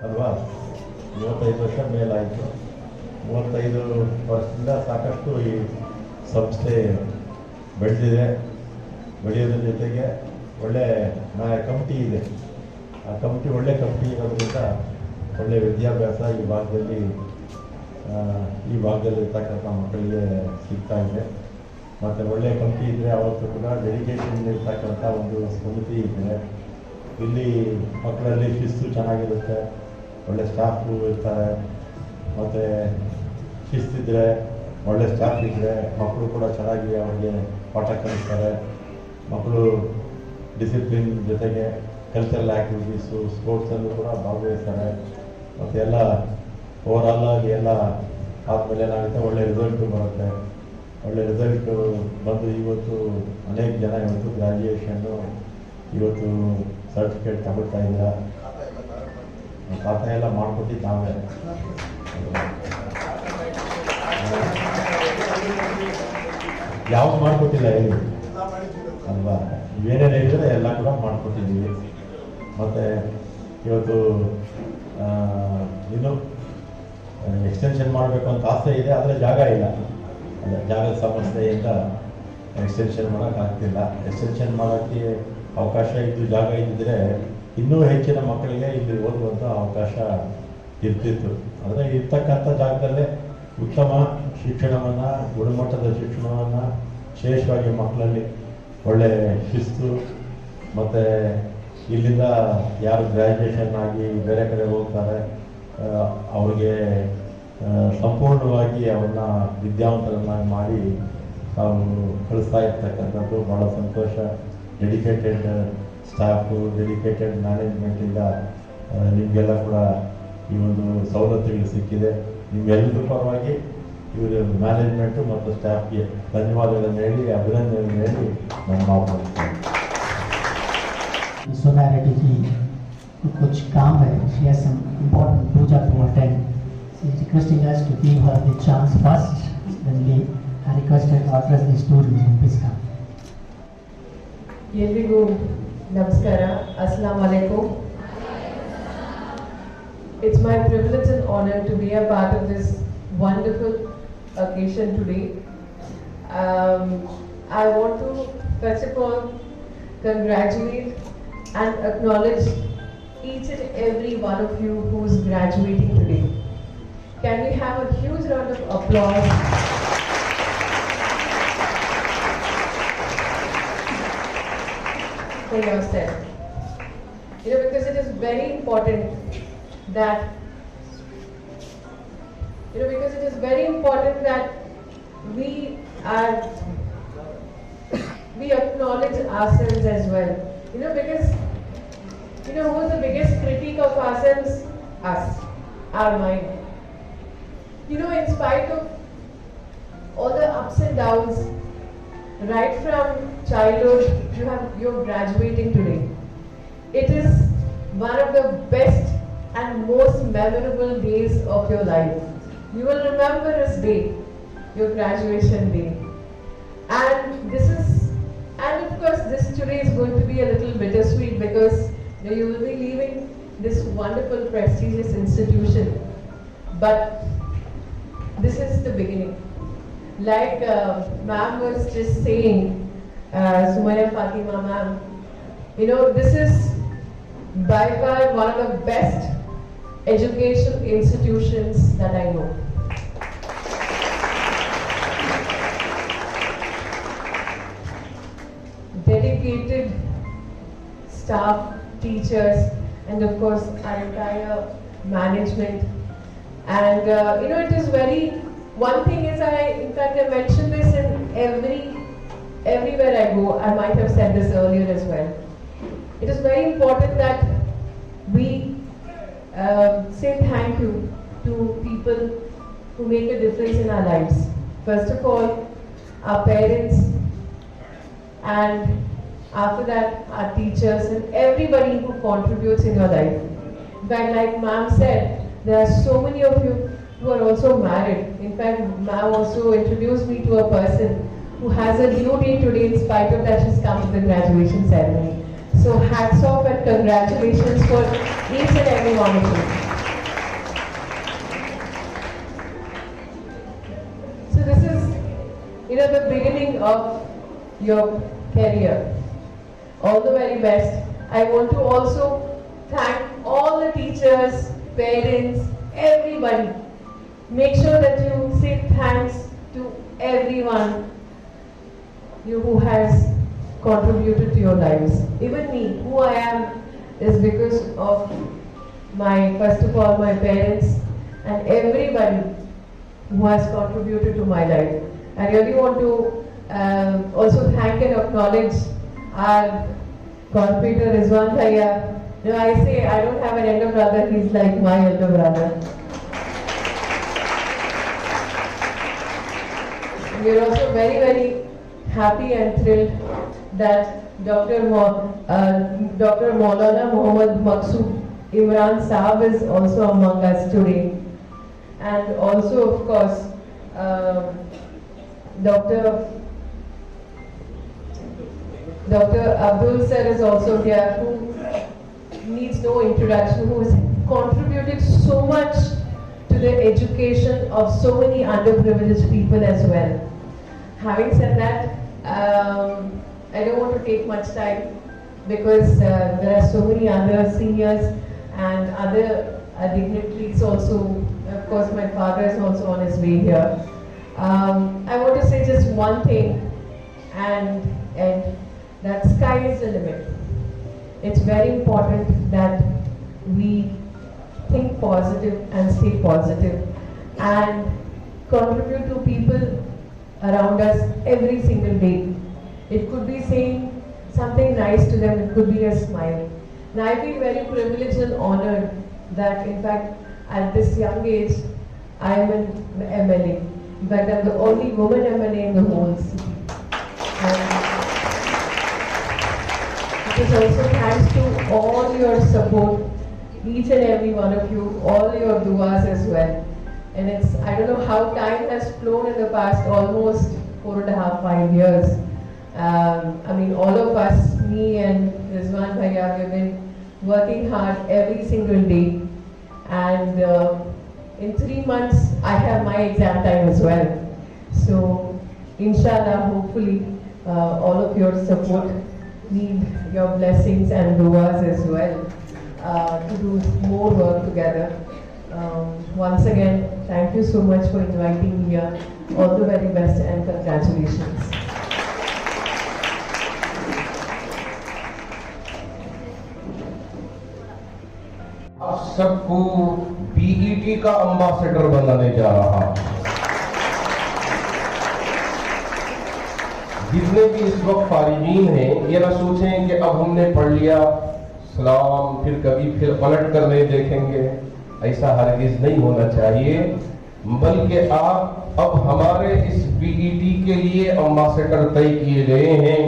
ಅಲ್ವಾ? 35 ವರ್ಷ ಮೇಲಾಯಿತು. 35 ವರ್ಷದಿಂದ ಸಾಕಷ್ಟು ಈ ಸಂಸ್ಥೆ ಬೆಳೆದಿದೆ. ಬೆಳೆಯೋದ್ರ ಜೊತೆಗೆ ಒಳ್ಳೆ ಕಮಿಟಿ ಇದೆ. ಆ ಕಮಿಟಿ ಒಳ್ಳೆ ಕಮಿಟಿ ಇರೋದ್ರಿಂದ ಒಳ್ಳೆಯ ವಿದ್ಯಾಭ್ಯಾಸ ಈ ಭಾಗದಲ್ಲಿರ್ತಕ್ಕಂಥ ಮಕ್ಕಳಿಗೆ ಸಿಗ್ತಾ ಇದೆ. ಮತ್ತು ಒಳ್ಳೆಯ ಕಮಿಟಿ ಇದ್ದರೆ ಅವತ್ತು ಕೂಡ ಡೆಡಿಕೇಶನ್ ಇರ್ತಕ್ಕಂಥ ಒಂದು ಸಮಿತಿ ಇದೆ. ಇಲ್ಲಿ ಮಕ್ಕಳಲ್ಲಿ ಶಿಸ್ತು ಚೆನ್ನಾಗಿರುತ್ತೆ, ಒಳ್ಳೆ ಸ್ಟಾಫು ಇರ್ತಾರೆ. ಮತ್ತು ಶಿಸ್ತಿದ್ರೆ, ಒಳ್ಳೆ ಸ್ಟಾಫ್ ಇದ್ದರೆ ಮಕ್ಕಳು ಕೂಡ ಚೆನ್ನಾಗಿ ಅವರಿಗೆ ಪಾಠ ಕಲಿಸ್ತಾರೆ. ಮಕ್ಕಳು ಡಿಸಿಪ್ಲಿನ್ ಜೊತೆಗೆ ಕಲ್ಚರಲ್ ಆ್ಯಕ್ಟಿವಿಟೀಸು, ಸ್ಪೋರ್ಟ್ಸಲ್ಲೂ ಕೂಡ ಭಾಗವಹಿಸ್ತಾರೆ. ಮತ್ತು ಎಲ್ಲ ಓವರಾಲ್ ಆಗಿ ಎಲ್ಲ ಆದಮೇಲೆ ಏನಾಗುತ್ತೆ, ಒಳ್ಳೆ ರಿಸಲ್ಟು ಬರುತ್ತೆ. ಒಳ್ಳೆ ರಿಸಲ್ಟು ಬಂದು ಇವತ್ತು ಅನೇಕ ಜನ ಇವತ್ತು ಗ್ರ್ಯಾಜುಯೇಷನ್ನು ಇವತ್ತು ಸರ್ಟಿಫಿಕೇಟ್ ತಗೊಳ್ತಾ ಇದ್ದೀರ. ಖಾತೆ ಎಲ್ಲ ಮಾಡಿಕೊಟ್ಟಿದ್ದು ನಾವೇ. ಯಾವ್ದು ಮಾಡಿಕೊಟ್ಟಿಲ್ಲ ಹೇಳಿ ಅಲ್ವಾ? ಏನೇನು ಹೇಳಿದ್ರೆ ಎಲ್ಲ ಕೂಡ ಮಾಡಿಕೊಟ್ಟಿದ್ದೀವಿ. ಮತ್ತು ಇವತ್ತು ಇನ್ನು ಎಕ್ಸ್ಟೆನ್ಷನ್ ಮಾಡಬೇಕು ಅಂತ ಆಸೆ ಇದೆ, ಆದರೆ ಜಾಗ ಇಲ್ಲ. ಜಾಗದ ಸಮಸ್ಯೆಯಿಂದ ಎಕ್ಸ್ಟೆನ್ಷನ್ ಮಾಡೋಕ್ಕಾಗ್ತಿಲ್ಲ. ಎಕ್ಸ್ಟೆನ್ಷನ್ ಮಾಡೋಕ್ಕೆ ಅವಕಾಶ ಇದ್ದು ಜಾಗ ಇದ್ದಿದ್ರೆ ಇನ್ನೂ ಹೆಚ್ಚಿನ ಮಕ್ಕಳಿಗೆ ಇಲ್ಲಿ ಓದುವಂಥ ಅವಕಾಶ ಇರ್ತಿತ್ತು. ಆದರೆ ಇರ್ತಕ್ಕಂಥ ಜಾಗದಲ್ಲೇ ಉತ್ತಮ ಶಿಕ್ಷಣವನ್ನು, ಗುಣಮಟ್ಟದ ಶಿಕ್ಷಣವನ್ನು ವಿಶೇಷವಾಗಿ ಮಕ್ಕಳಲ್ಲಿ ಒಳ್ಳೆ ಶಿಸ್ತು, ಮತ್ತು ಇಲ್ಲಿಂದ ಯಾರು ಗ್ರ್ಯಾಜುಯೇಷನ್ ಆಗಿ ಬೇರೆ ಕಡೆ ಹೋಗ್ತಾರೆ ಅವ್ರಿಗೆ ಸಂಪೂರ್ಣವಾಗಿ ಅವ್ರನ್ನ ವಿದ್ಯಾವಂತರನ್ನಾಗಿ ಮಾಡಿ ತಾವು ಕಳಿಸ್ತಾ ಇರ್ತಕ್ಕಂಥದ್ದು ಭಾಳ ಸಂತೋಷ. ಡೆಡಿಕೇಟೆಡ್ ಸ್ಟಾಫು, ಡೆಡಿಕೇಟೆಡ್ ಮ್ಯಾನೇಜ್ಮೆಂಟಿಂದ ನಿಮಗೆಲ್ಲ ಕೂಡ ಈ ಒಂದು ಸವಲತ್ತುಗಳು ಸಿಕ್ಕಿದೆ. ನಿಮ್ಮೆಲ್ಲರ ಪರವಾಗಿ ಇವರು ಮ್ಯಾನೇಜ್ಮೆಂಟು ಮತ್ತು ಸ್ಟಾಫ್ಗೆ ಧನ್ಯವಾದಗಳನ್ನು ಹೇಳಿ, ಅಭಿನಂದನೆಗಳನ್ನು ಹೇಳಿ ನಾನು ಮಾತನಾಡ್ತೀನಿ. सोनारिटी की कुछ काम है, she has some important puja to attend. She is requesting us to give her the chance first, then we are requested to address the students in this camp. ಎಲ್ರಿಗೂ ನಮಸ್ಕಾರ, ಅಸ್ಸಲಾಂ ಅಲೈಕುಂ. It's my privilege and honor to be a part of this wonderful occasion today. I want to first of all congratulate and acknowledge each and every one of you who is graduating today. Can we have a huge round of applause for yourself? Because it is very important that we acknowledge ourselves as well. Because who is the biggest critic of ourselves? Us, our mind. In spite of all the ups and downs, right from childhood, you're graduating today. It is one of the best and most memorable days of your life. You will remember this day, your graduation day. And of course this today is going to be a little bittersweet because you will be leaving this wonderful prestigious institution. But this is the beginning. Like ma'am was just saying, Sumaya Fatima ma'am, this is by far one of the best educational institutions that I know. Dedicated staff, teachers, and of course our entire management. And it is one thing is, in fact I mentioned this in everywhere I go. I might have said this earlier as well. It is very important that we say thank you to people who make a difference in our lives. First of all, our parents, and after that our teachers and everybody who contributes in your life. In fact, like ma'am said, there are so many of you who are also married. In fact, ma'am also introduced me to a person who has a new day today in spite of that she's come to the graduation ceremony. So hats off and congratulations for each and every one of you. at the beginning of your career. All the very best. I want to also thank all the teachers, parents, everybody. Make sure that you say thanks to everyone who has contributed to your lives. Even me, who I am, is because of first of all, my parents and everybody who has contributed to my life. I really want to also thank and acknowledge our corporator Rizwan Bhaiya. I say I don't have an elder brother, he's like my elder brother. We are also very, very happy and thrilled that Dr. Maulana Muhammad Maqsood Imran Saab is also among us today. And also, of course, Dr. Abdul sir is also here, who needs no introduction, who has contributed so much to the education of so many underprivileged people as well. Having said that, I don't want to take much time because there are so many other seniors and other dignitaries also. Of course, my father is also on his way here. I want to say just one thing, and that sky is the limit. It's very important that we think positive and stay positive and contribute to people around us every single day. It could be saying something nice to them, it could be a smile. Now I feel very privileged and honored that in fact at this young age I am an MLA. In fact I'm the only woman MLA in the whole city. And it is also thanks to all your support, each and every one of you, all your duas as well. And it's, I don't know how time has flown in the past, almost 4.5, 5 years. I mean, all of us, me and Rizwan Bhaiya, we've been working hard every single day. And in 3 months, I have my exam time as well. So, inshallah, hopefully, all of your support, need your blessings and duas as well to do more work together. Once again, thank you so much for inviting me here. All the very best and congratulations. आप सबको BET का अम्बासेडर बनाने जा रहा। जितने भी इस वक्त फारिगीन हैं, ये ना सोचें कि अब हमने पढ़ लिया सलाम, फिर कभी फिर पलट कर नहीं देखेंगे। ऐसा हरगिज नहीं होना चाहिए, बल्कि आप अब हमारे इस बीईटी के लिए अम्बासेडर तय किए गए हैं।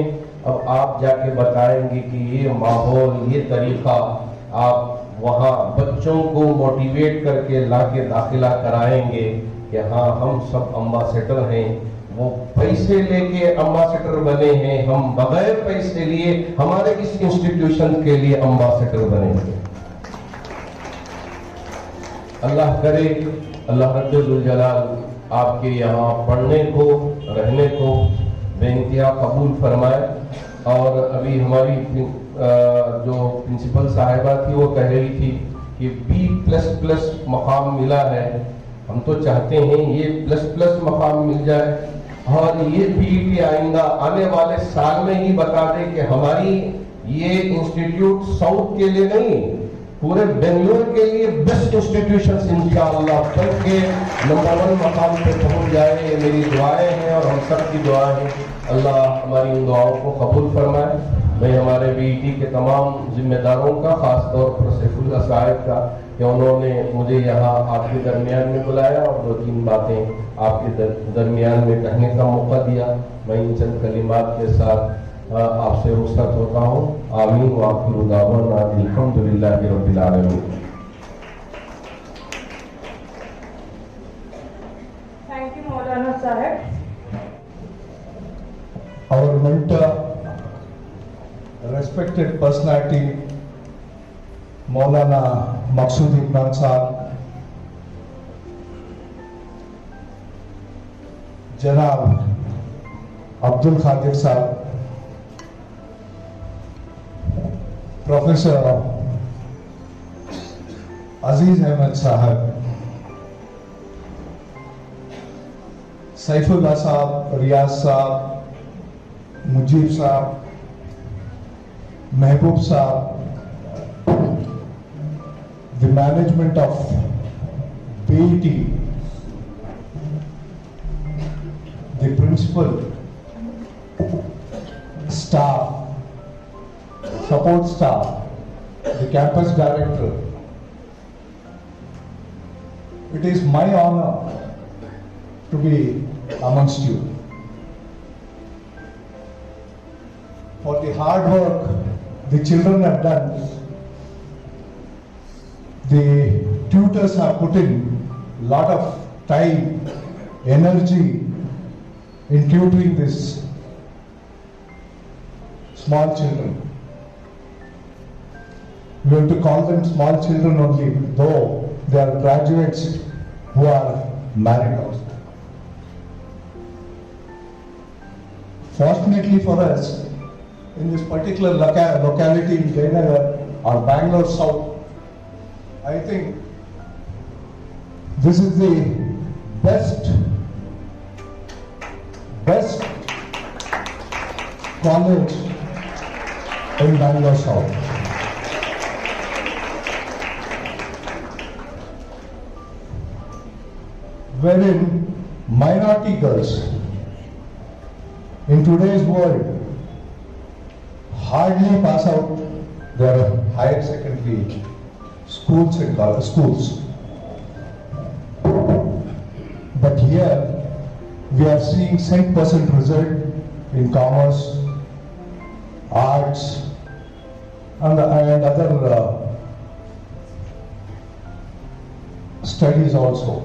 अब आप जाके बताएंगे कि ये माहौल, ये तरीका, आप वहाँ बच्चों को मोटिवेट करके लाके दाखिला कराएंगे कि हाँ हम सब अम्बासेडर हैं। वो पैसे लेके अम्बासेडर बने हैं, हम बगैर पैसे लिए हमारे इस इंस्टीट्यूशन के लिए अम्बासेडर बनेंगे। अल्लाह करे, अल्लाह रब्बुल जलाल आपके यहाँ पढ़ने को, रहने को बेइंतहा कबूल फरमाए। और अभी हमारी जो प्रिंसिपल साहिबा थी वो कह रही थी कि B++ मकाम मिला है। हम तो चाहते हैं ये ++ मकाम मिल जाए और ये बीईटी आइंदा आने वाले साल में ही बता दे कि हमारी ये इंस्टीट्यूट साउथ के लिए नहीं, पूरे बेंगलोर के लिए बेस्ट इंस्टीट्यूशन इंशाअल्लाह बन के नंबर 1 मकाम पे पहुंच जाए। ये मेरी दुआएं हैं और हम सब की दुआ है। अल्लाह हमारी उन दुआओं को कबूल फरमाए। मैं हमारे बीईटी के तमाम जिम्मेदारों का, खास तौर पर सैफुल्लाह साहिब का, कि उन्होंने मुझे यहाँ आपके दरमियान में बुलाया और 2-3 बातें आपके दरमियान में कहने का मौका दिया। मैं इन चंद कलिमात के साथ आपसे रुखसत होता हूँ। आमीन व आखिरु दावाना अल्हम्दुलिल्लाहि रब्बिल आलमीन। Thank you, Maulana Sahib. Our mentor, respected personality, Maulana Maqsood Imran Saab, Janab Abdul Khadir Saab, Professor Aziz Ahmed Sahab, Saifullah Saab, Riyaz Saab, Mujib Saab, Mehboob Saab, the management of BET, the principal, staff, support staff, the campus director. It is my honor to be amongst you. For the hard work the children have done, the tutors have put in a lot of time, energy in tutoring these small children. We have to call them small children only, though they are graduates who are married also. Fortunately for us, in this particular locality in Jayanagar or Bangalore South, I think this is the best college in Bangalore South. Wherein minority girls in today's world hardly pass out their higher secondary schools and schools. But here we are seeing 100% result in commerce, arts, and other studies also.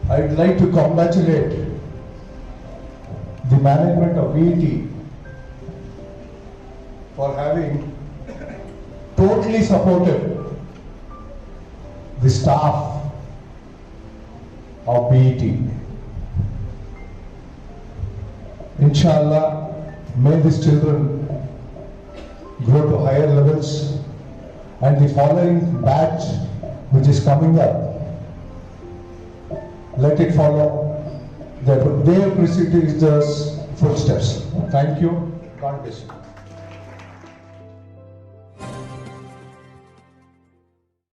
I would like to congratulate the management of BET for having totally supported the staff of BET. Inshallah, may these children grow to higher levels, and the following batch which is coming up, let it follow their predecessors' footsteps. Thank you. God bless you.